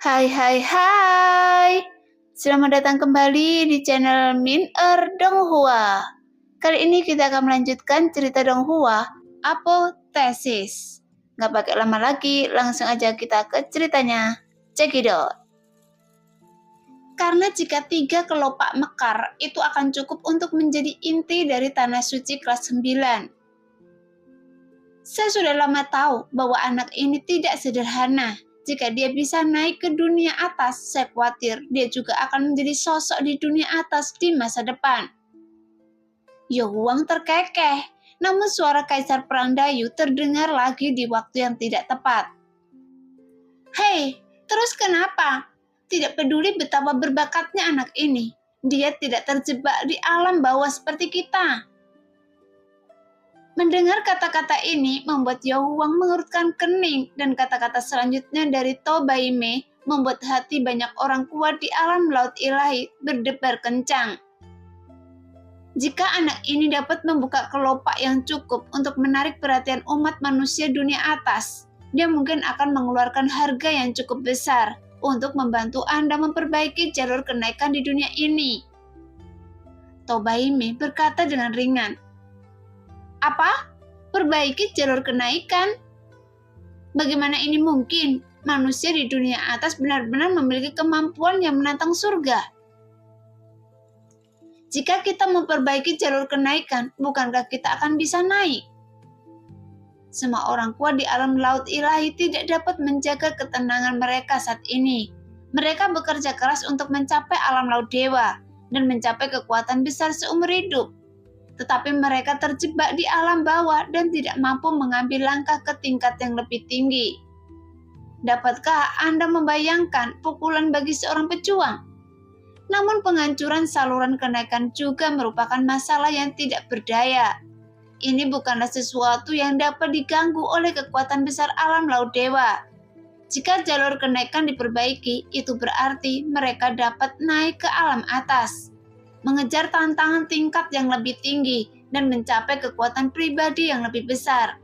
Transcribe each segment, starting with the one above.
Hai hai hai. Selamat datang kembali di channel Min Donghua. Kali ini kita akan melanjutkan cerita Donghua, Apotesis. Nggak pakai lama lagi, langsung aja kita ke ceritanya. Check it out. Karena jika 3 kelopak mekar itu akan cukup untuk menjadi inti dari tanah suci kelas 9. Saya sudah lama tahu bahwa anak ini tidak sederhana. Jika dia bisa naik ke dunia atas, saya khawatir dia juga akan menjadi sosok di dunia atas di masa depan. Yo Huang terkekeh, namun suara Kaisar Perang Dayu terdengar lagi di waktu yang tidak tepat. Hei, terus kenapa? Tidak peduli betapa berbakatnya anak ini, dia tidak terjebak di alam bawah seperti kita. Mendengar kata-kata ini membuat Yo Huang mengerutkan kening, dan kata-kata selanjutnya dari To Bai Mei membuat hati banyak orang kuat di alam laut ilahi berdebar kencang. Jika anak ini dapat membuka kelopak yang cukup untuk menarik perhatian umat manusia dunia atas, dia mungkin akan mengeluarkan harga yang cukup besar untuk membantu Anda memperbaiki jalur kenaikan di dunia ini. To Bai Mei berkata dengan ringan. Apa? Perbaiki jalur kenaikan? Bagaimana ini mungkin? Manusia di dunia atas benar-benar memiliki kemampuan yang menantang surga. Jika kita memperbaiki jalur kenaikan, bukankah kita akan bisa naik? Semua orang kuat di alam laut ilahi tidak dapat menjaga ketenangan mereka saat ini. Mereka bekerja keras untuk mencapai alam laut dewa dan mencapai kekuatan besar seumur hidup. Tetapi mereka terjebak di alam bawah dan tidak mampu mengambil langkah ke tingkat yang lebih tinggi. Dapatkah Anda membayangkan pukulan bagi seorang pejuang? Namun penghancuran saluran kenaikan juga merupakan masalah yang tidak berdaya. Ini bukanlah sesuatu yang dapat diganggu oleh kekuatan besar alam laut dewa. Jika jalur kenaikan diperbaiki, itu berarti mereka dapat naik ke alam atas, mengejar tantangan tingkat yang lebih tinggi, dan mencapai kekuatan pribadi yang lebih besar.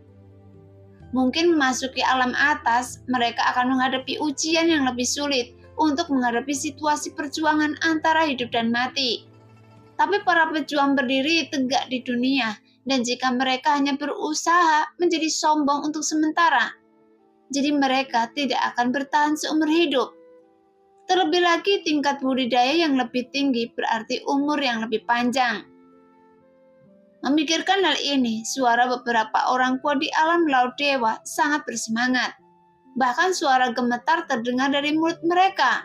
Mungkin memasuki alam atas, mereka akan menghadapi ujian yang lebih sulit untuk menghadapi situasi perjuangan antara hidup dan mati. Tapi para pejuang berdiri tegak di dunia, dan jika mereka hanya berusaha menjadi sombong untuk sementara, jadi mereka tidak akan bertahan seumur hidup. Terlebih lagi tingkat budidaya yang lebih tinggi berarti umur yang lebih panjang. Memikirkan hal ini, suara beberapa orang kuat di alam laut dewa sangat bersemangat. Bahkan suara gemetar terdengar dari mulut mereka.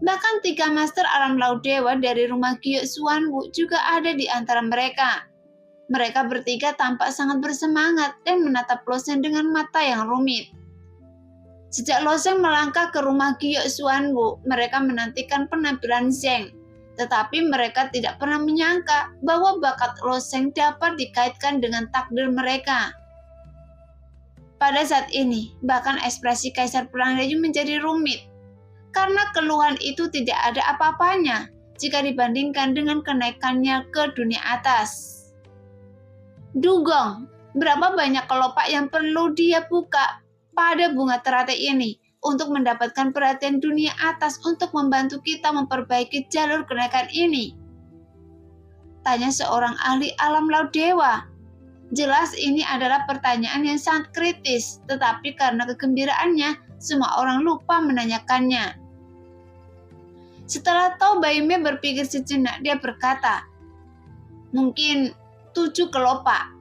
Bahkan 3 master alam laut dewa dari rumah Gyo Xuanwu juga ada di antara mereka. Mereka bertiga tampak sangat bersemangat dan menatap Lo Sheng dengan mata yang rumit. Sejak Lo Sheng melangkah ke rumah Gyo Xuanwu, mereka menantikan penampilan Zheng. Tetapi mereka tidak pernah menyangka bahwa bakat Lo Sheng dapat dikaitkan dengan takdir mereka. Pada saat ini, bahkan ekspresi Kaisar Perang Dayu menjadi rumit. Karena keluhan itu tidak ada apa-apanya jika dibandingkan dengan kenaikannya ke dunia atas. Dugong, berapa banyak kelopak yang perlu dia buka pada bunga teratai ini untuk mendapatkan perhatian dunia atas untuk membantu kita memperbaiki jalur kenaikan ini? Tanya seorang ahli alam laut dewa. Jelas ini adalah pertanyaan yang sangat kritis, tetapi karena kegembiraannya, semua orang lupa menanyakannya. Setelah To Bai Mei berpikir sejenak, dia berkata, mungkin 7 kelopak,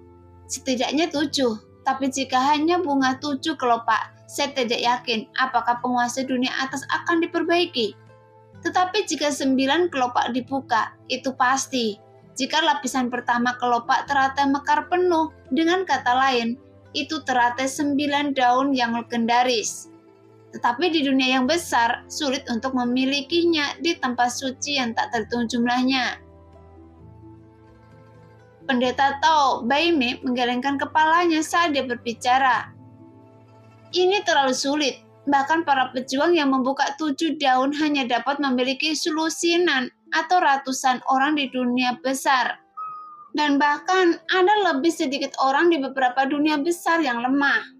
setidaknya 7. Tapi jika hanya bunga 7 kelopak, saya tidak yakin apakah penguasa dunia atas akan diperbaiki. Tetapi jika 9 kelopak dibuka, itu pasti. Jika lapisan pertama kelopak teratai mekar penuh, dengan kata lain, itu teratai 9 daun yang legendaris. Tetapi di dunia yang besar, sulit untuk memilikinya di tempat suci yang tak terhitung jumlahnya. Pendeta To Bai Mei menggelengkan kepalanya saat dia berbicara. Ini terlalu sulit. Bahkan para pejuang yang membuka 7 daun hanya dapat memiliki selusinan atau ratusan orang di dunia besar. Dan bahkan ada lebih sedikit orang di beberapa dunia besar yang lemah.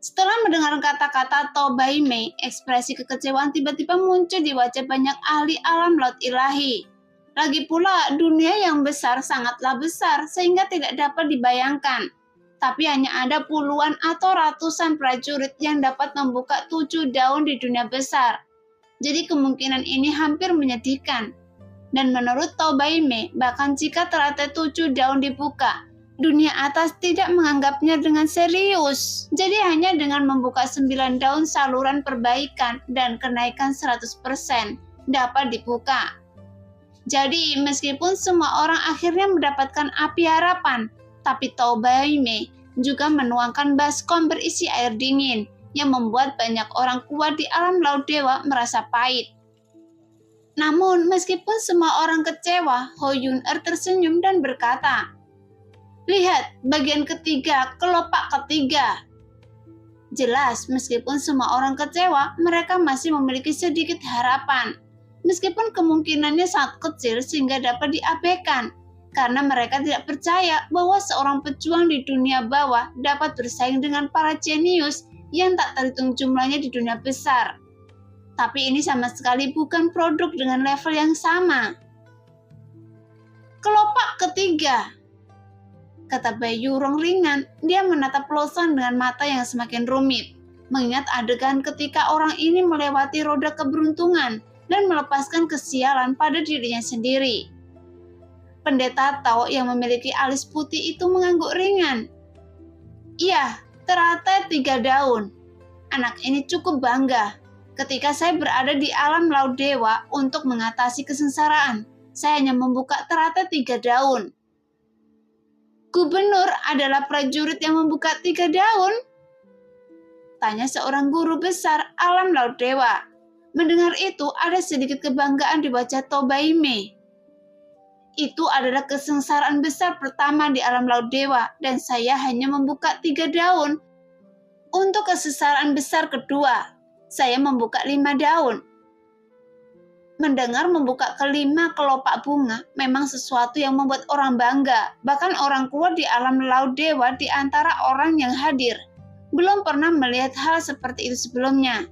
Setelah mendengar kata-kata Tobaime, ekspresi kekecewaan tiba-tiba muncul di wajah banyak ahli alam laut ilahi. Lagi pula, dunia yang besar sangatlah besar sehingga tidak dapat dibayangkan. Tapi hanya ada puluhan atau ratusan prajurit yang dapat membuka 7 daun di dunia besar. Jadi kemungkinan ini hampir menyedihkan. Dan menurut Tobaime, bahkan jika teratai 7 daun dibuka, dunia atas tidak menganggapnya dengan serius. Jadi hanya dengan membuka 9 daun saluran perbaikan dan kenaikan 100% dapat dibuka. Jadi meskipun semua orang akhirnya mendapatkan api harapan, tapi Tobaime juga menuangkan baskom berisi air dingin yang membuat banyak orang kuat di alam laut dewa merasa pahit. Namun meskipun semua orang kecewa, Ho Yun-er tersenyum dan berkata, "Lihat, bagian ketiga, kelopak ketiga." Jelas, meskipun semua orang kecewa, mereka masih memiliki sedikit harapan. Meskipun kemungkinannya sangat kecil sehingga dapat diabaikan, karena mereka tidak percaya bahwa seorang pejuang di dunia bawah dapat bersaing dengan para jenius yang tak terhitung jumlahnya di dunia besar. Tapi ini sama sekali bukan produk dengan level yang sama. Kelopak ketiga, kata Bayu Rong ringan. Dia menatap Losang dengan mata yang semakin rumit, mengingat adegan ketika orang ini melewati roda keberuntungan dan melepaskan kesialan pada dirinya sendiri. Pendeta Tao yang memiliki alis putih itu mengangguk ringan. Iya, teratai 3 daun. Anak ini cukup bangga. Ketika saya berada di alam laut dewa untuk mengatasi kesengsaraan, saya hanya membuka teratai 3 daun. Gubernur adalah prajurit yang membuka 3 daun? Tanya seorang guru besar alam laut dewa. Mendengar itu, ada sedikit kebanggaan di wajah Tobaime. Itu adalah kesengsaraan besar pertama di alam laut dewa, dan saya hanya membuka 3 daun. Untuk kesengsaraan besar kedua, saya membuka 5 daun. Mendengar membuka kelima kelopak bunga memang sesuatu yang membuat orang bangga. Bahkan orang kuat di alam laut dewa di antara orang yang hadir belum pernah melihat hal seperti itu sebelumnya.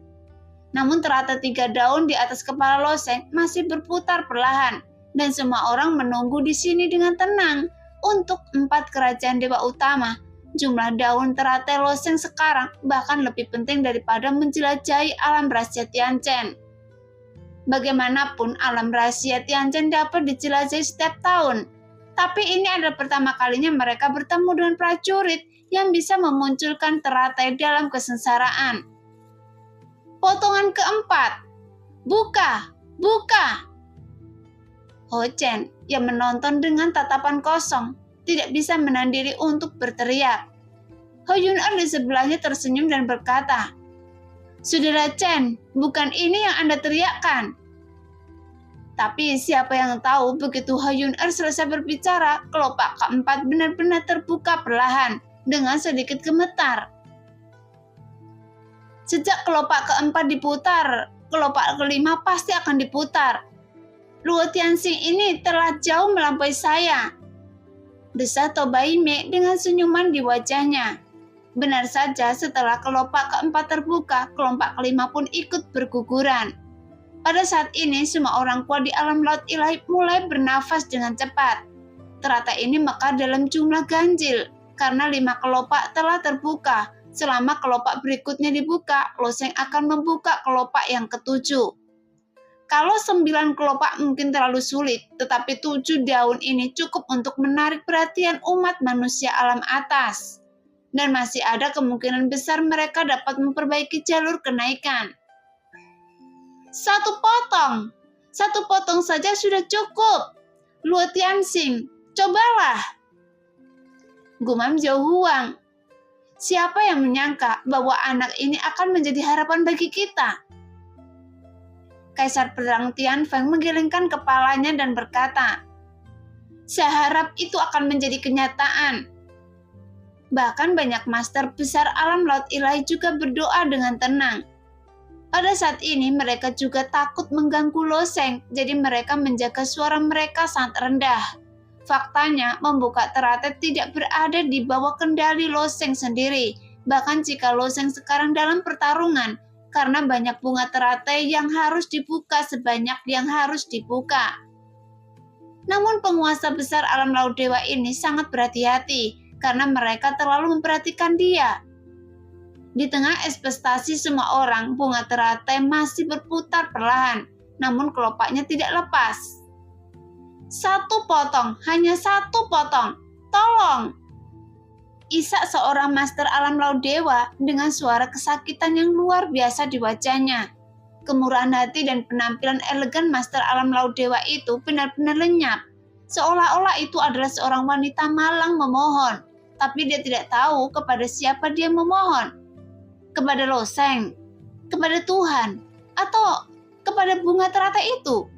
Namun teratai 3 daun di atas kepala Loseng masih berputar perlahan, dan semua orang menunggu di sini dengan tenang. Untuk 4 kerajaan dewa utama, jumlah daun teratai Loseng sekarang bahkan lebih penting daripada menjelajahi alam rahasia Tianchen. Bagaimanapun, alam rahasia Tianchen dapat dijelajahi setiap tahun. Tapi ini adalah pertama kalinya mereka bertemu dengan prajurit yang bisa memunculkan teratai dalam kesengsaraan. Potongan keempat. Buka, buka. Ho Chen yang menonton dengan tatapan kosong tidak bisa menahan diri untuk berteriak. Ho Yun-er di sebelahnya tersenyum dan berkata, "Saudara Chen, bukan ini yang Anda teriakkan." Tapi siapa yang tahu begitu Ho Yun-er selesai berbicara, kelopak keempat benar-benar terbuka perlahan dengan sedikit gemetar. Sejak kelopak keempat diputar, kelopak kelima pasti akan diputar. Luo Tianxing ini telah jauh melampaui saya, desa Tobaime dengan senyuman di wajahnya. Benar saja, setelah kelopak keempat terbuka, kelopak kelima pun ikut berguguran. Pada saat ini, semua orang kuat di alam laut ilahi mulai bernafas dengan cepat. Teratai ini mekar dalam jumlah ganjil, karena 5 kelopak telah terbuka. Selama kelopak berikutnya dibuka, Loseng akan membuka kelopak yang ketujuh. Kalau 9 kelopak mungkin terlalu sulit, tetapi 7 daun ini cukup untuk menarik perhatian umat manusia alam atas. Dan masih ada kemungkinan besar mereka dapat memperbaiki jalur kenaikan. Satu potong saja sudah cukup. Luo Tianxing, cobalah. Gumam Zhou Huang. Siapa yang menyangka bahwa anak ini akan menjadi harapan bagi kita? Kaisar Pedang Tianfeng menggelengkan kepalanya dan berkata, "Saya harap itu akan menjadi kenyataan." Bahkan banyak master besar alam laut ilahi juga berdoa dengan tenang. Pada saat ini mereka juga takut mengganggu Loseng, jadi mereka menjaga suara mereka sangat rendah. Faktanya, membuka teratai tidak berada di bawah kendali Loseng sendiri, bahkan jika Loseng sekarang dalam pertarungan, karena banyak bunga teratai yang harus dibuka sebanyak yang harus dibuka. Namun penguasa besar alam laut dewa ini sangat berhati-hati karena mereka terlalu memperhatikan dia. Di tengah ekspektasi semua orang, bunga teratai masih berputar perlahan, namun kelopaknya tidak lepas. Satu potong, hanya satu potong. Tolong! Isak seorang master alam laut dewa dengan suara kesakitan yang luar biasa di wajahnya. Kemurahan hati dan penampilan elegan master alam laut dewa itu benar-benar lenyap. Seolah-olah itu adalah seorang wanita malang memohon, tapi dia tidak tahu kepada siapa dia memohon. Kepada Loseng, kepada Tuhan, atau kepada bunga teratai itu.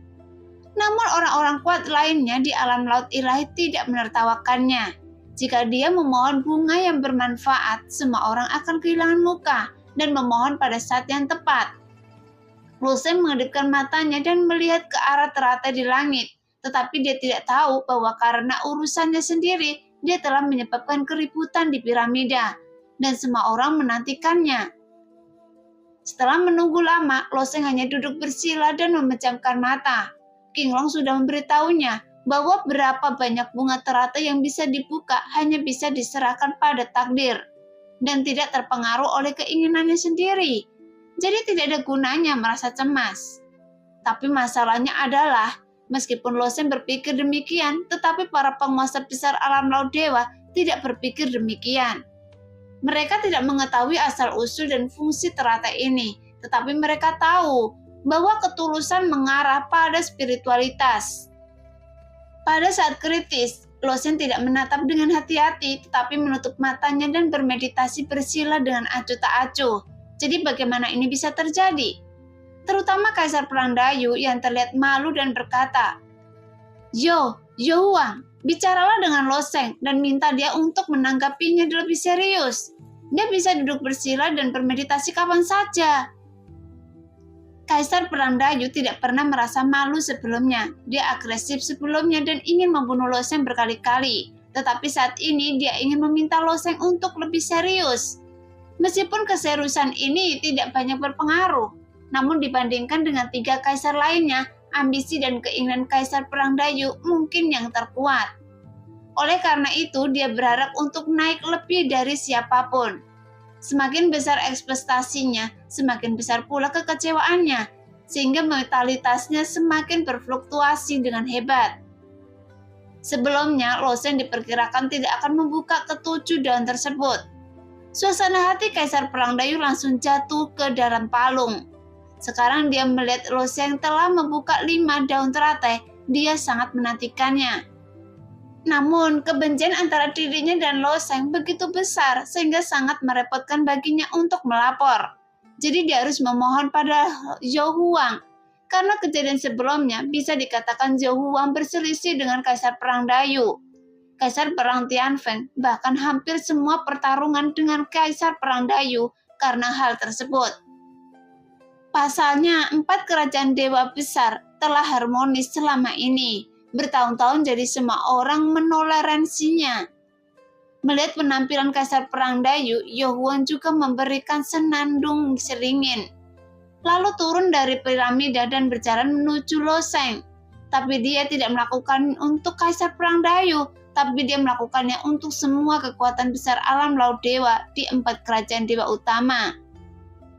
Namun orang-orang kuat lainnya di alam laut ilahi tidak menertawakannya. Jika dia memohon bunga yang bermanfaat, semua orang akan kehilangan muka dan memohon pada saat yang tepat. Loseng mengedipkan matanya dan melihat ke arah teratai di langit, tetapi dia tidak tahu bahwa karena urusannya sendiri, dia telah menyebabkan keributan di piramida, dan semua orang menantikannya. Setelah menunggu lama, Loseng hanya duduk bersila dan memejamkan mata. King Long sudah memberitahunya bahwa berapa banyak bunga teratai yang bisa dibuka hanya bisa diserahkan pada takdir, dan tidak terpengaruh oleh keinginannya sendiri. Jadi tidak ada gunanya merasa cemas. Tapi masalahnya adalah, meskipun Loseng berpikir demikian, tetapi para penguasa besar alam laut dewa tidak berpikir demikian. Mereka tidak mengetahui asal-usul dan fungsi teratai ini, tetapi mereka tahu bahwa ketulusan mengarah pada spiritualitas. Pada saat kritis, Loseng tidak menatap dengan hati-hati, tetapi menutup matanya dan bermeditasi bersila dengan acuh tak acuh. Jadi bagaimana ini bisa terjadi? Terutama Kaisar Perang Dayu yang terlihat malu dan berkata, Yo Huang, bicaralah dengan Loseng dan minta dia untuk menanggapinya lebih serius. Dia bisa duduk bersila dan bermeditasi kapan saja. Kaisar Perang Dayu tidak pernah merasa malu sebelumnya. Dia agresif sebelumnya dan ingin membunuh Loseng berkali-kali. Tetapi saat ini dia ingin meminta Loseng untuk lebih serius. Meskipun keseriusan ini tidak banyak berpengaruh, namun dibandingkan dengan 3 kaisar lainnya, ambisi dan keinginan Kaisar Perang Dayu mungkin yang terkuat. Oleh karena itu, dia berharap untuk naik lebih dari siapapun. Semakin besar ekspektasinya, semakin besar pula kekecewaannya, sehingga mentalitasnya semakin berfluktuasi dengan hebat. Sebelumnya, Loseng diperkirakan tidak akan membuka ke-7 daun tersebut. Suasana hati Kaisar Perang Dayu langsung jatuh ke dalam palung. Sekarang dia melihat Loseng telah membuka 5 daun teratai, dia sangat menantikannya. Namun, kebencian antara dirinya dan Loseng begitu besar sehingga sangat merepotkan baginya untuk melapor. Jadi dia harus memohon pada Zhou Huang. Karena kejadian sebelumnya bisa dikatakan Zhou Huang berselisih dengan Kaisar Perang Dayu. Kaisar Perang Tianfeng bahkan hampir semua pertarungan dengan Kaisar Perang Dayu karena hal tersebut. Pasalnya, 4 kerajaan dewa besar telah harmonis selama ini. Bertahun-tahun jadi semua orang menoleransinya. Melihat penampilan Kaisar Perang Dayu, Zhou Huang juga memberikan senandung seringin. Lalu turun dari piramida dan berjalan menuju Loseng. Tapi dia tidak melakukan untuk Kaisar Perang Dayu, tapi dia melakukannya untuk semua kekuatan besar alam laut dewa di 4 kerajaan dewa utama.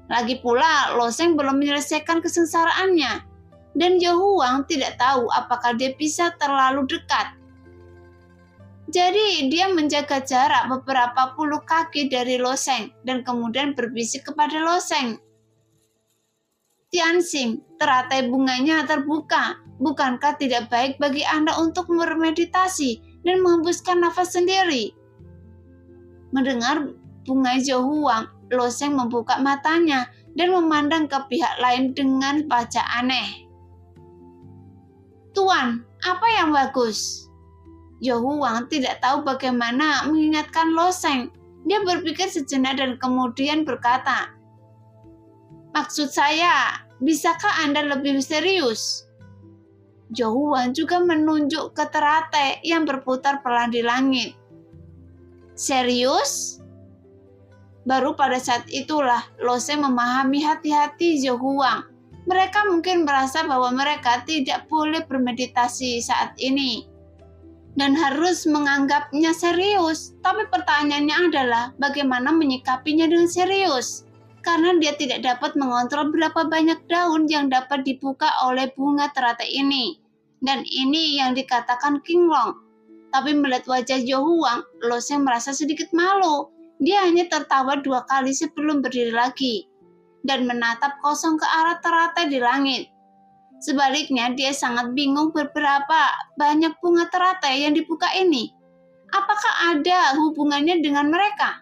Lagi pula, Loseng belum menyelesaikan kesengsaraannya, dan Zhou Huang tidak tahu apakah dia bisa terlalu dekat. Jadi, dia menjaga jarak beberapa puluh kaki dari Loseng dan kemudian berbisik kepada Loseng. Tianxing, teratai bunganya terbuka. Bukankah tidak baik bagi Anda untuk bermeditasi dan menghembuskan nafas sendiri? Mendengar bunga Zhou Huang, Loseng membuka matanya dan memandang ke pihak lain dengan wajah aneh. Tuan, apa yang bagus? Zhou Huang tidak tahu bagaimana mengingatkan Loseng. Dia berpikir sejenak dan kemudian berkata, Maksud saya, bisakah Anda lebih serius? Zhou Huang juga menunjuk ke teratai yang berputar pelan di langit. Serius? Baru pada saat itulah Loseng memahami hati-hati Zhou Huang. Mereka mungkin merasa bahwa mereka tidak boleh bermeditasi saat ini dan harus menganggapnya serius. Tapi pertanyaannya adalah bagaimana menyikapinya dengan serius? Karena dia tidak dapat mengontrol berapa banyak daun yang dapat dibuka oleh bunga teratai ini. Dan ini yang dikatakan Qinglong. Tapi melihat wajah Zhou Huang, Loseng merasa sedikit malu. Dia hanya tertawa 2 kali sebelum berdiri lagi dan menatap kosong ke arah teratai di langit. Sebaliknya, dia sangat bingung beberapa banyak bunga teratai yang dibuka ini. Apakah ada hubungannya dengan mereka?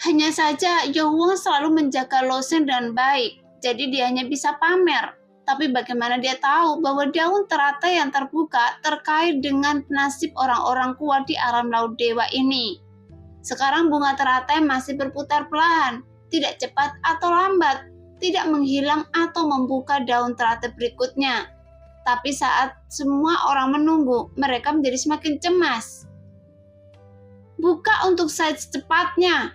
Hanya saja Zhou Huang selalu menjaga Loseng dengan baik, jadi dia hanya bisa pamer. Tapi bagaimana dia tahu bahwa daun teratai yang terbuka terkait dengan nasib orang-orang kuat di alam laut dewa ini? Sekarang bunga teratai masih berputar pelan, tidak cepat atau lambat, tidak menghilang atau membuka daun teratai berikutnya. Tapi saat semua orang menunggu, mereka menjadi semakin cemas. Buka untuk saya secepatnya.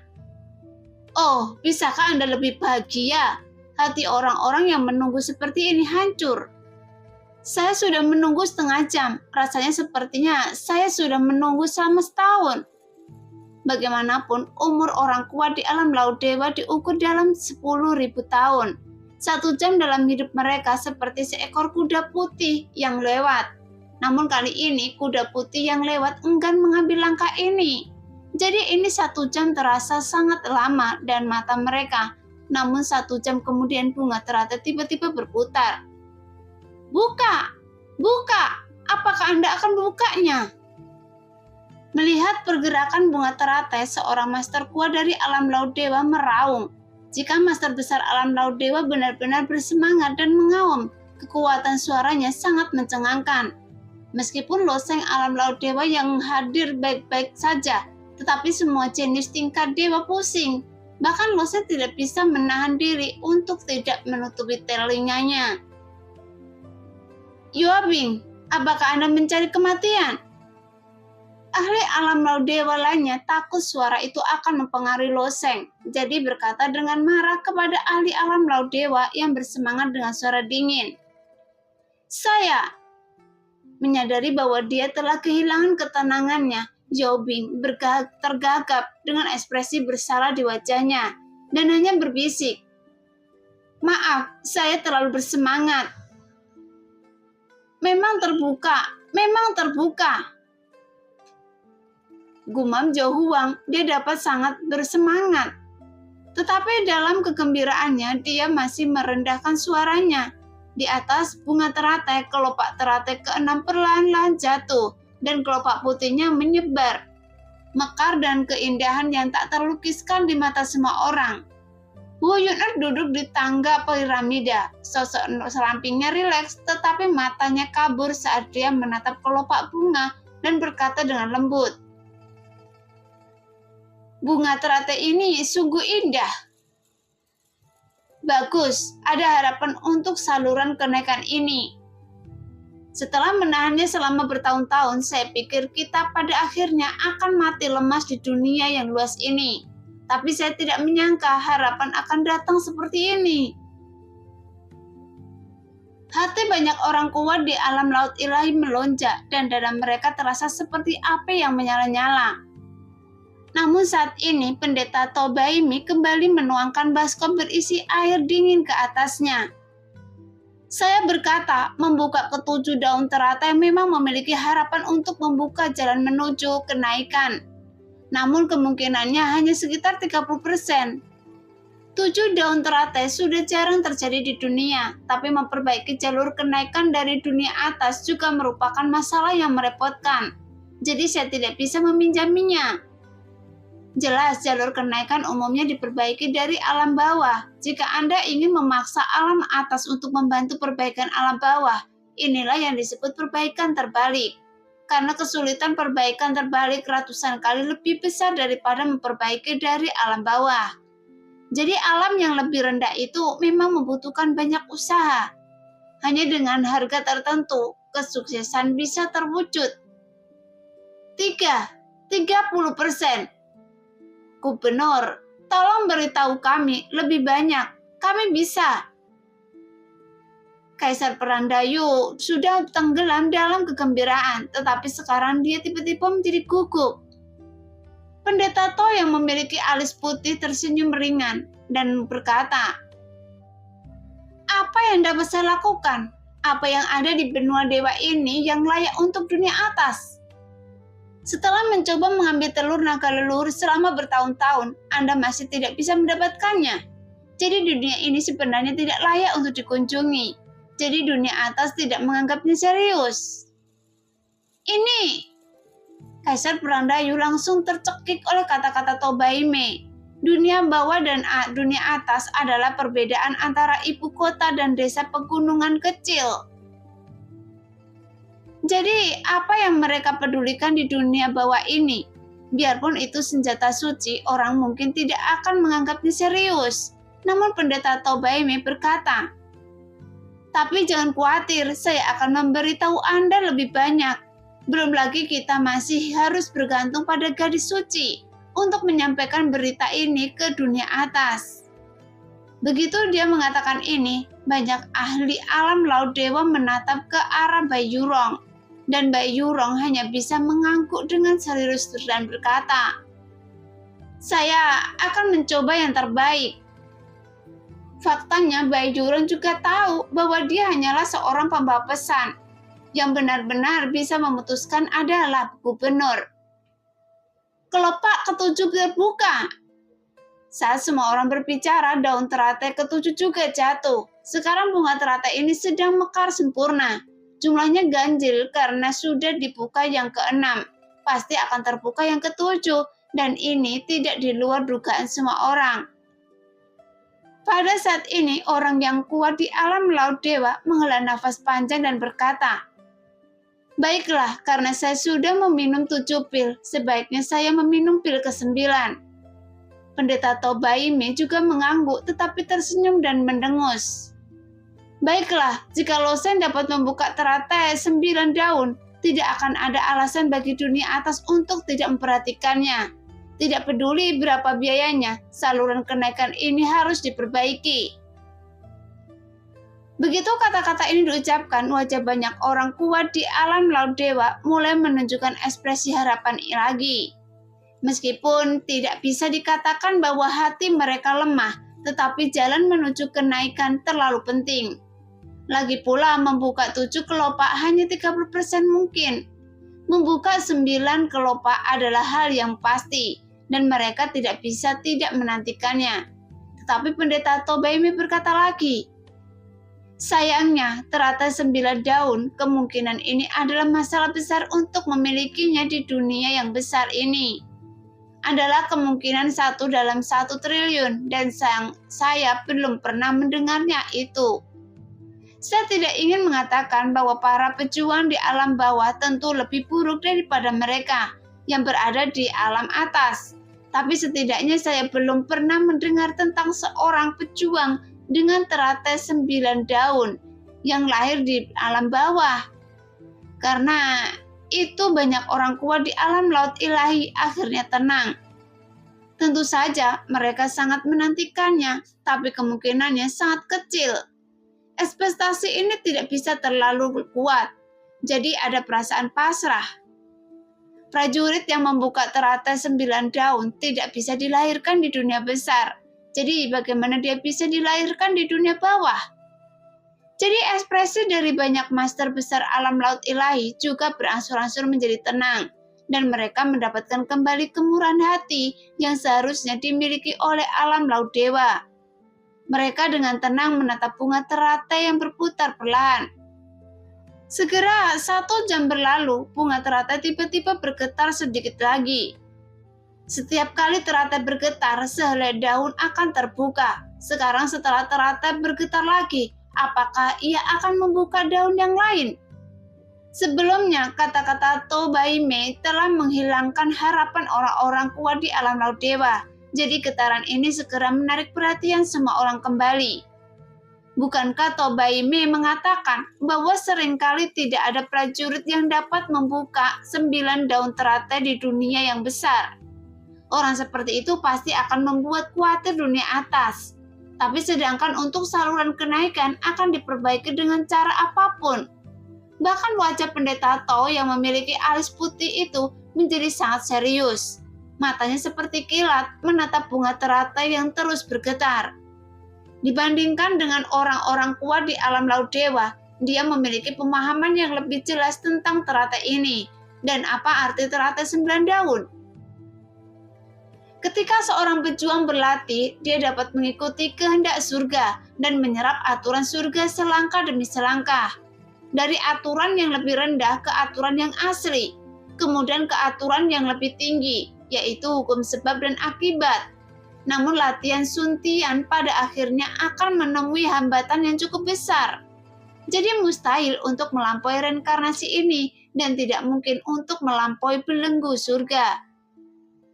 Oh, bisakah Anda lebih bahagia? Hati orang-orang yang menunggu seperti ini hancur. Saya sudah menunggu setengah jam. Rasanya sepertinya saya sudah menunggu selama setahun. Bagaimanapun, umur orang kuat di alam laut dewa diukur dalam 10.000 tahun. 1 jam dalam hidup mereka seperti seekor kuda putih yang lewat. Namun kali ini, kuda putih yang lewat enggan mengambil langkah ini. Jadi ini 1 jam terasa sangat lama dan mata mereka. Namun 1 jam kemudian bunga teratai tiba-tiba berputar. Buka! Buka! Apakah Anda akan membukanya? Melihat pergerakan bunga teratai, seorang master kuat dari alam laut dewa meraung. Jika master besar alam laut dewa benar-benar bersemangat dan mengaum, kekuatan suaranya sangat mencengangkan. Meskipun Loseng alam laut dewa yang hadir baik-baik saja, tetapi semua jenius tingkat dewa pusing. Bahkan Loseng tidak bisa menahan diri untuk tidak menutupi telinganya. Yuabing, apakah Anda mencari kematian? Ahli alam laut dewa lainnya takut suara itu akan mempengaruhi Loseng, jadi berkata dengan marah kepada ahli alam laut dewa yang bersemangat dengan suara dingin. Saya menyadari bahwa dia telah kehilangan ketenangannya. Yuabing tergagap dengan ekspresi bersalah di wajahnya dan hanya berbisik, "Maaf, saya terlalu bersemangat." Memang terbuka. Gumam Zhou Huang, dia dapat sangat bersemangat. Tetapi dalam kegembiraannya, dia masih merendahkan suaranya. Di atas bunga teratai, kelopak teratai ke-6 perlahan-lahan jatuh, dan kelopak putihnya menyebar. Mekar dan keindahan yang tak terlukiskan di mata semua orang. Wu Yuner duduk di tangga piramida. Sosok serampingnya rileks, tetapi matanya kabur saat dia menatap kelopak bunga dan berkata dengan lembut, "Bunga teratai ini sungguh indah. Bagus, ada harapan untuk saluran kenaikan ini. Setelah menahannya selama bertahun-tahun, saya pikir kita pada akhirnya akan mati lemas di dunia yang luas ini. Tapi saya tidak menyangka harapan akan datang seperti ini." Hati banyak orang kuat di alam laut ilahi melonjak dan dada mereka terasa seperti api yang menyala-nyala. Namun saat ini pendeta Tobaimi kembali menuangkan baskom berisi air dingin ke atasnya. Saya berkata, membuka ke-7 daun teratai memang memiliki harapan untuk membuka jalan menuju kenaikan. Namun kemungkinannya hanya sekitar 30%. 7 daun teratai sudah jarang terjadi di dunia, tapi memperbaiki jalur kenaikan dari dunia atas juga merupakan masalah yang merepotkan. Jadi saya tidak bisa meminjaminya. Jelas jalur kenaikan umumnya diperbaiki dari alam bawah. Jika Anda ingin memaksa alam atas untuk membantu perbaikan alam bawah, inilah yang disebut perbaikan terbalik. Karena kesulitan perbaikan terbalik ratusan kali lebih besar daripada memperbaiki dari alam bawah. Jadi alam yang lebih rendah itu memang membutuhkan banyak usaha. Hanya dengan harga tertentu, kesuksesan bisa terwujud. 30%. Gubernur, Tolong beritahu kami lebih banyak. Kami bisa. Kaisar Perandayu sudah tenggelam dalam kegembiraan, tetapi sekarang dia tiba-tiba menjadi gugup. Pendeta To yang memiliki alis putih tersenyum ringan dan berkata, "Apa yang dapat saya lakukan? Apa yang ada di benua dewa ini yang layak untuk dunia atas? Setelah mencoba mengambil telur naga leluhur selama bertahun-tahun, Anda masih tidak bisa mendapatkannya. Jadi dunia ini sebenarnya tidak layak untuk dikunjungi. Jadi dunia atas tidak menganggapnya serius." Ini, Kaisar Perandayu langsung tercekik oleh kata-kata Tobaime. Dunia bawah dan dunia atas adalah perbedaan antara ibu kota dan desa pegunungan kecil. Jadi, apa yang mereka pedulikan di dunia bawah ini? Biarpun itu senjata suci, orang mungkin tidak akan menganggapnya serius. Namun Pendeta Tobaime berkata, "Tapi jangan khawatir, saya akan memberitahu Anda lebih banyak. Belum lagi kita masih harus bergantung pada gadis suci untuk menyampaikan berita ini ke dunia atas." Begitu dia mengatakan ini, banyak ahli alam laut dewa menatap ke arah Bayi Yurong. Dan Bayi Yurong hanya bisa mengangguk dengan serius dan berkata, "Saya akan mencoba yang terbaik." Faktanya Bayi Yurong juga tahu bahwa dia hanyalah seorang pembawa pesan. Yang benar-benar bisa memutuskan adalah gubernur. Kelopak ketujuh terbuka. Saat semua orang berbicara, daun teratai ketujuh juga jatuh. Sekarang bunga teratai ini sedang mekar sempurna. Jumlahnya ganjil karena sudah dibuka yang ke-6. Pasti akan terbuka yang ke-7. Dan ini tidak di luar dugaan semua orang. Pada saat ini, orang yang kuat di alam laut dewa menghela nafas panjang dan berkata, "Baiklah, karena saya sudah meminum 7 pil, sebaiknya saya meminum pil ke-9. Pendeta Tobaime juga mengangguk tetapi tersenyum dan mendengus. "Baiklah, jika Losen dapat membuka teratai 9 daun, tidak akan ada alasan bagi dunia atas untuk tidak memperhatikannya. Tidak peduli berapa biayanya, saluran kenaikan ini harus diperbaiki." Begitu kata-kata ini diucapkan, wajah banyak orang kuat di alam laut dewa mulai menunjukkan ekspresi harapan lagi. Meskipun tidak bisa dikatakan bahwa hati mereka lemah, tetapi jalan menuju kenaikan terlalu penting. Lagi pula membuka 7 kelopak hanya 30% mungkin. Membuka 9 kelopak adalah hal yang pasti, dan mereka tidak bisa tidak menantikannya. Tetapi Pendeta Tobaime berkata lagi, "Sayangnya, teratai 9 daun, kemungkinan ini adalah masalah besar untuk memilikinya di dunia yang besar ini. Adalah kemungkinan 1 dalam 1 triliun, dan saya belum pernah mendengarnya itu. Saya tidak ingin mengatakan bahwa para pejuang di alam bawah tentu lebih buruk daripada mereka yang berada di alam atas. Tapi setidaknya saya belum pernah mendengar tentang seorang pejuang dengan teratai 9 daun yang lahir di alam bawah. Karena itu banyak orang kuat di alam laut ilahi akhirnya tenang. Tentu saja mereka sangat menantikannya, tapi kemungkinannya sangat kecil. Ekspektasi ini tidak bisa terlalu kuat, jadi ada perasaan pasrah. Prajurit yang membuka teratai 9 daun tidak bisa dilahirkan di dunia besar. Jadi bagaimana dia bisa dilahirkan di dunia bawah? Jadi ekspresi dari banyak master besar alam laut ilahi juga berangsur-angsur menjadi tenang. Dan mereka mendapatkan kembali kemurahan hati yang seharusnya dimiliki oleh alam laut dewa. Mereka dengan tenang menatap bunga teratai yang berputar perlahan. Segera 1 jam berlalu, bunga teratai tiba-tiba bergetar sedikit lagi. Setiap kali teratai bergetar, sehelai daun akan terbuka. Sekarang setelah teratai bergetar lagi, apakah ia akan membuka daun yang lain? Sebelumnya, kata-kata Tobaime telah menghilangkan harapan orang-orang kuat di alam laut dewa. Jadi getaran ini segera menarik perhatian semua orang kembali. Bukankah Tobaime mengatakan bahwa seringkali tidak ada prajurit yang dapat membuka 9 daun teratai di dunia yang besar? Orang seperti itu pasti akan membuat khawatir dunia atas. Tapi sedangkan untuk saluran kenaikan akan diperbaiki dengan cara apapun. Bahkan wajah pendeta Tao yang memiliki alis putih itu menjadi sangat serius. Matanya seperti kilat menatap bunga teratai yang terus bergetar. Dibandingkan dengan orang-orang kuat di alam laut dewa, dia memiliki pemahaman yang lebih jelas tentang teratai ini dan apa arti teratai 9 daun. Ketika seorang pejuang berlatih, dia dapat mengikuti kehendak surga dan menyerap aturan surga selangkah demi selangkah. Dari aturan yang lebih rendah ke aturan yang asli, kemudian ke aturan yang lebih tinggi, yaitu hukum sebab dan akibat. Namun latihan Suntian pada akhirnya akan menemui hambatan yang cukup besar. Jadi mustahil untuk melampaui reinkarnasi ini dan tidak mungkin untuk melampaui belenggu surga.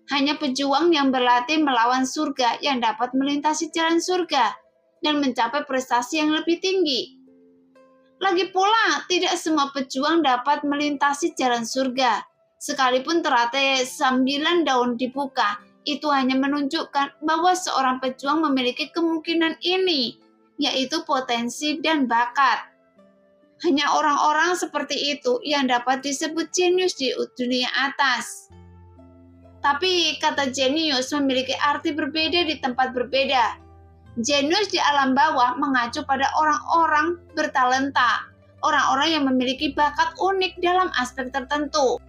Hanya pejuang yang berlatih melawan surga yang dapat melintasi jalan surga dan mencapai prestasi yang lebih tinggi. Lagi pula, tidak semua pejuang dapat melintasi jalan surga. Sekalipun teratai 9 daun dibuka, itu hanya menunjukkan bahwa seorang pejuang memiliki kemungkinan ini, yaitu potensi dan bakat. Hanya orang-orang seperti itu yang dapat disebut jenius di dunia atas. Tapi kata jenius memiliki arti berbeda di tempat berbeda. Jenius di alam bawah mengacu pada orang-orang bertalenta, orang-orang yang memiliki bakat unik dalam aspek tertentu.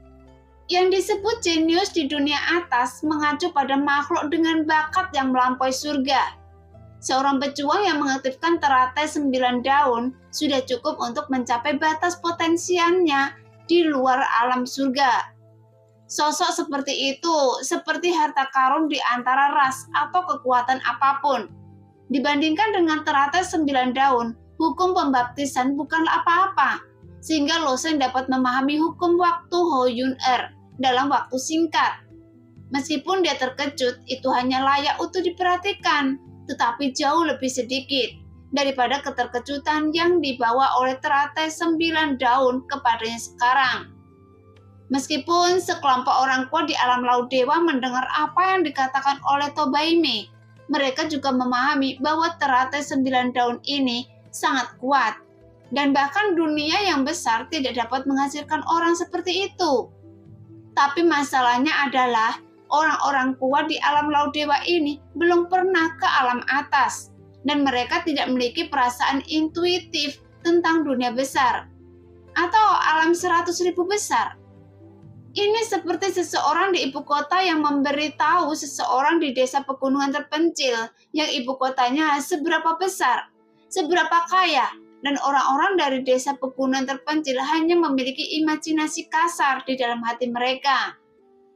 Yang disebut jenius di dunia atas mengacu pada makhluk dengan bakat yang melampaui surga. Seorang pejuang yang mengaktifkan teratai 9 daun sudah cukup untuk mencapai batas potensialnya di luar alam surga. Sosok seperti itu seperti harta karun di antara ras atau kekuatan apapun. Dibandingkan dengan teratai 9 daun, hukum pembaptisan bukanlah apa-apa, sehingga Loseng dapat memahami hukum waktu Ho Yun Er dalam waktu singkat. Meskipun dia terkejut, itu hanya layak untuk diperhatikan, tetapi jauh lebih sedikit daripada keterkejutan yang dibawa oleh teratai 9 daun kepadanya sekarang. Meskipun sekelompok orang kuat di alam laut dewa mendengar apa yang dikatakan oleh Tobaime, mereka juga memahami bahwa teratai 9 daun ini sangat kuat, dan bahkan dunia yang besar tidak dapat menghasilkan orang seperti itu. Tapi masalahnya adalah orang-orang kuat di alam laut dewa ini belum pernah ke alam atas, dan mereka tidak memiliki perasaan intuitif tentang dunia besar atau alam 100.000 besar. Ini seperti seseorang di ibu kota yang memberitahu seseorang di desa pegunungan terpencil yang ibu kotanya seberapa besar, seberapa kaya, dan orang-orang dari desa pegunungan terpencil hanya memiliki imajinasi kasar di dalam hati mereka.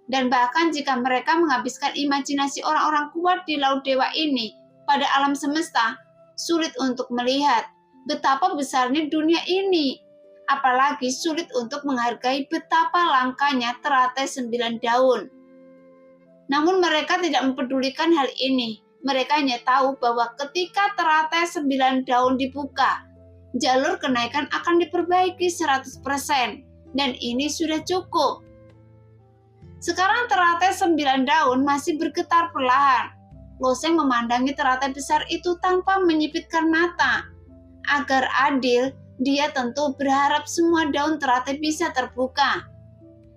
Dan bahkan jika mereka menghabiskan imajinasi orang-orang kuat di laut dewa ini pada alam semesta, sulit untuk melihat betapa besarnya dunia ini. Apalagi sulit untuk menghargai betapa langkanya teratai 9 daun. Namun mereka tidak mempedulikan hal ini. Mereka hanya tahu bahwa ketika teratai 9 daun dibuka, jalur kenaikan akan diperbaiki 100%, dan ini sudah cukup. Sekarang teratai 9 daun masih bergetar perlahan. Loseng memandangi teratai besar itu tanpa menyipitkan mata. Agar adil, dia tentu berharap semua daun teratai bisa terbuka.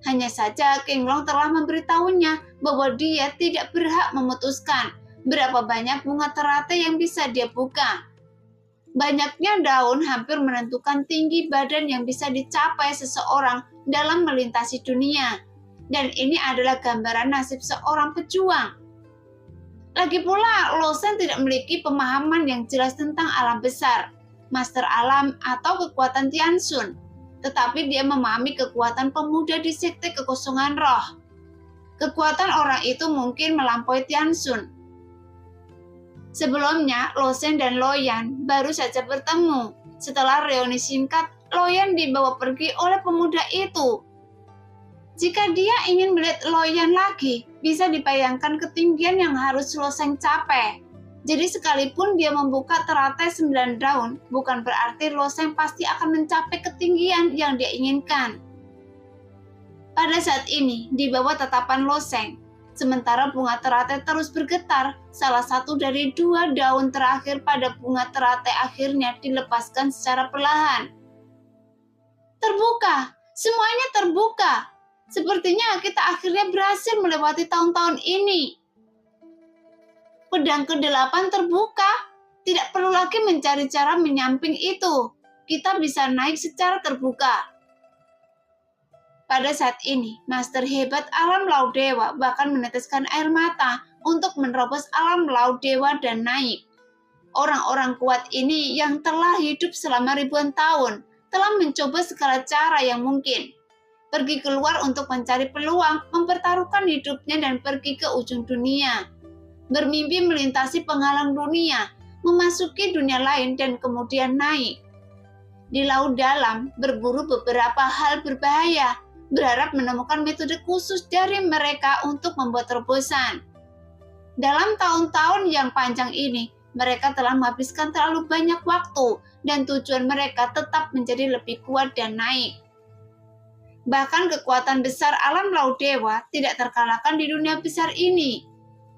Hanya saja King Long telah memberitahunya bahwa dia tidak berhak memutuskan berapa banyak bunga teratai yang bisa dia buka. Banyaknya daun hampir menentukan tinggi badan yang bisa dicapai seseorang dalam melintasi dunia. Dan ini adalah gambaran nasib seorang pejuang. Lagi pula, Loseng tidak memiliki pemahaman yang jelas tentang alam besar, master alam, atau kekuatan Tiansun, tetapi dia memahami kekuatan pemuda di sekte kekosongan roh. Kekuatan orang itu mungkin melampaui Tiansun. Sebelumnya, Loseng dan Loyan baru saja bertemu. Setelah reuni singkat, Loyan dibawa pergi oleh pemuda itu. Jika dia ingin melihat Loyan lagi, bisa dibayangkan ketinggian yang harus Loseng capai. Jadi sekalipun dia membuka teratai 9 daun, bukan berarti Loseng pasti akan mencapai ketinggian yang dia inginkan. Pada saat ini, di bawah tatapan Loseng, Sementara bunga teratai terus bergetar, salah satu dari 2 daun terakhir pada bunga teratai akhirnya dilepaskan secara perlahan. Terbuka, semuanya terbuka. Sepertinya kita akhirnya berhasil melewati tahun-tahun ini. Pedang ke-8 terbuka, tidak perlu lagi mencari cara menyamping itu. Kita bisa naik secara terbuka. Pada saat ini, master hebat alam laut dewa bahkan meneteskan air mata untuk menerobos alam laut dewa dan naik. Orang-orang kuat ini yang telah hidup selama ribuan tahun telah mencoba segala cara yang mungkin. Pergi keluar untuk mencari peluang, mempertaruhkan hidupnya dan pergi ke ujung dunia. Bermimpi melintasi penghalang dunia, memasuki dunia lain dan kemudian naik. Di laut dalam, berburu beberapa hal berbahaya, berharap menemukan metode khusus dari mereka untuk membuat terobosan. Dalam tahun-tahun yang panjang ini, mereka telah menghabiskan terlalu banyak waktu dan tujuan mereka tetap menjadi lebih kuat dan naik. Bahkan kekuatan besar alam laut dewa tidak terkalahkan di dunia besar ini.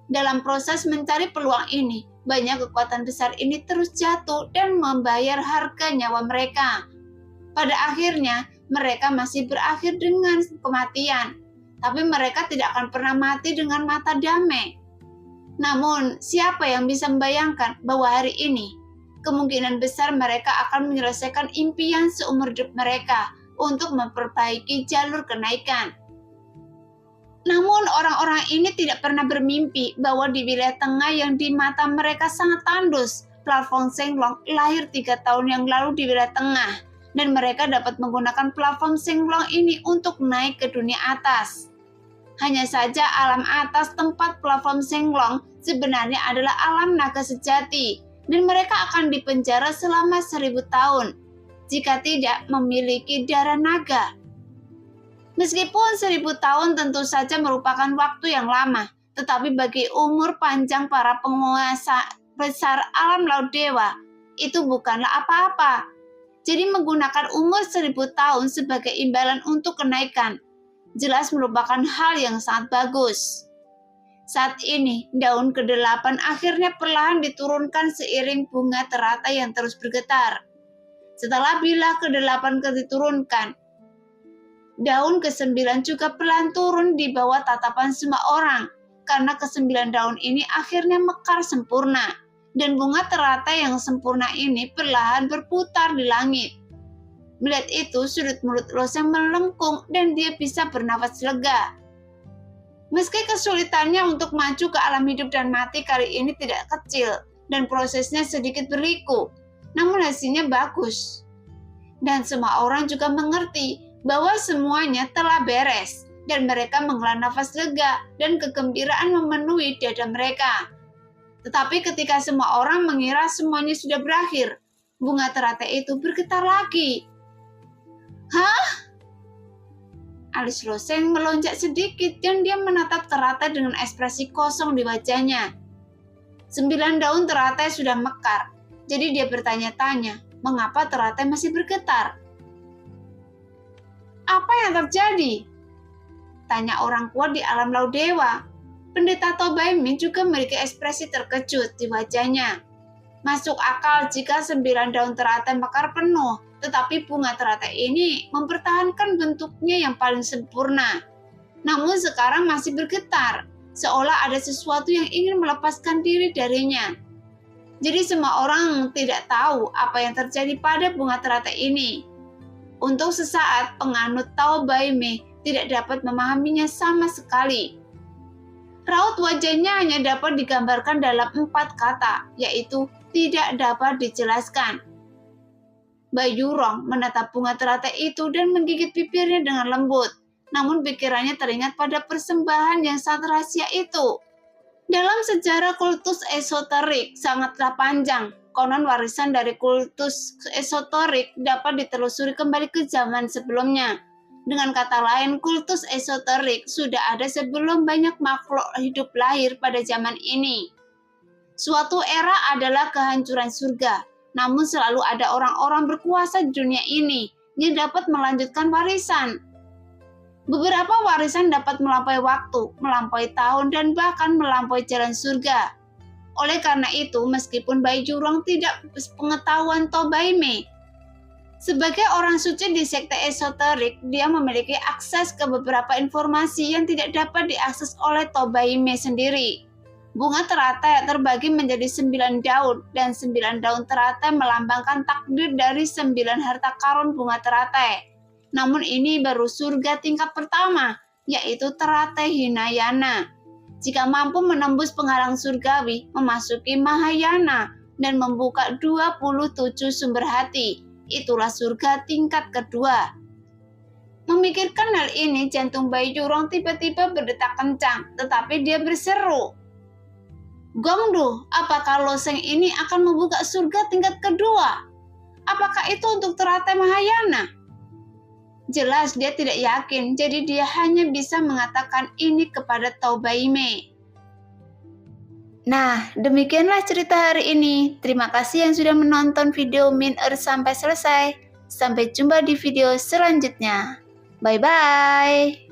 Dalam proses mencari peluang ini, banyak kekuatan besar ini terus jatuh dan membayar harga nyawa mereka. Pada akhirnya, mereka masih berakhir dengan kematian, tapi mereka tidak akan pernah mati dengan mata damai. Namun, siapa yang bisa membayangkan bahwa hari ini, kemungkinan besar mereka akan menyelesaikan impian seumur hidup mereka untuk memperbaiki jalur kenaikan. Namun, orang-orang ini tidak pernah bermimpi bahwa di wilayah tengah yang di mata mereka sangat tandus, platform Shenglong lahir 3 tahun yang lalu di wilayah tengah, dan mereka dapat menggunakan platform Shenglong ini untuk naik ke dunia atas. Hanya saja alam atas tempat platform Shenglong sebenarnya adalah alam naga sejati, dan mereka akan dipenjara selama 1000 tahun jika tidak memiliki darah naga. Meskipun 1000 tahun tentu saja merupakan waktu yang lama, tetapi bagi umur panjang para penguasa besar alam laut dewa, itu bukanlah apa-apa. Jadi menggunakan umur 1000 tahun sebagai imbalan untuk kenaikan, jelas merupakan hal yang sangat bagus. Saat ini, daun ke-8 akhirnya perlahan diturunkan seiring bunga teratai yang terus bergetar. Setelah bilah ke-8 diturunkan, daun ke-9 juga perlahan turun di bawah tatapan semua orang, karena ke-9 daun ini akhirnya mekar sempurna, dan bunga teratai yang sempurna ini perlahan berputar di langit. Melihat itu, sudut mulut Loseng melengkung dan dia bisa bernafas lega. Meski kesulitannya untuk maju ke alam hidup dan mati kali ini tidak kecil, dan prosesnya sedikit berliku, namun hasilnya bagus. Dan semua orang juga mengerti bahwa semuanya telah beres, dan mereka menghela nafas lega dan kegembiraan memenuhi dada mereka. Tetapi ketika semua orang mengira semuanya sudah berakhir, bunga teratai itu bergetar lagi. Hah? Alis Loseng melonjak sedikit dan dia menatap teratai dengan ekspresi kosong di wajahnya. 9 daun teratai sudah mekar, jadi dia bertanya-tanya, mengapa teratai masih bergetar? Apa yang terjadi? Tanya orang kuat di alam laut dewa. Pendeta Tobaimin juga memiliki ekspresi terkejut di wajahnya. Masuk akal jika 9 daun teratai mekar penuh, tetapi bunga teratai ini mempertahankan bentuknya yang paling sempurna. Namun sekarang masih bergetar, seolah ada sesuatu yang ingin melepaskan diri darinya. Jadi semua orang tidak tahu apa yang terjadi pada bunga teratai ini. Untuk sesaat, penganut Tao Bai Mei tidak dapat memahaminya sama sekali. Raut wajahnya hanya dapat digambarkan dalam 4 kata, yaitu tidak dapat dijelaskan. Bai Yurong menatap bunga teratai itu dan menggigit bibirnya dengan lembut. Namun pikirannya teringat pada persembahan yang sangat rahasia itu. Dalam sejarah kultus esoterik sangatlah panjang. Konon warisan dari kultus esoterik dapat ditelusuri kembali ke zaman sebelumnya. Dengan kata lain, kultus esoterik sudah ada sebelum banyak makhluk hidup lahir pada zaman ini. Suatu era adalah kehancuran surga, namun selalu ada orang-orang berkuasa di dunia ini yang dapat melanjutkan warisan. Beberapa warisan dapat melampaui waktu, melampaui tahun, dan bahkan melampaui jalan surga. Oleh karena itu, meskipun bayi jurong tidak pengetahuan Tobaime, sebagai orang suci di sekte esoterik, dia memiliki akses ke beberapa informasi yang tidak dapat diakses oleh Tobaime sendiri. Bunga teratai terbagi menjadi 9 daun, dan 9 daun teratai melambangkan takdir dari 9 harta karun bunga teratai. Namun ini baru surga tingkat pertama, yaitu teratai Hinayana. Jika mampu menembus penghalang surgawi, memasuki Mahayana, dan membuka 27 sumber hati, itulah surga tingkat kedua. Memikirkan hal ini, jantung bayi jurong tiba-tiba berdetak kencang, tetapi dia berseru, "Gongdu, apakah loseng ini akan membuka surga tingkat kedua? Apakah itu untuk teratai Mahayana?" Jelas dia tidak yakin, jadi dia hanya bisa mengatakan ini kepada Tobaime. Nah, demikianlah cerita hari ini. Terima kasih yang sudah menonton video Min Earth sampai selesai. Sampai jumpa di video selanjutnya. Bye-bye.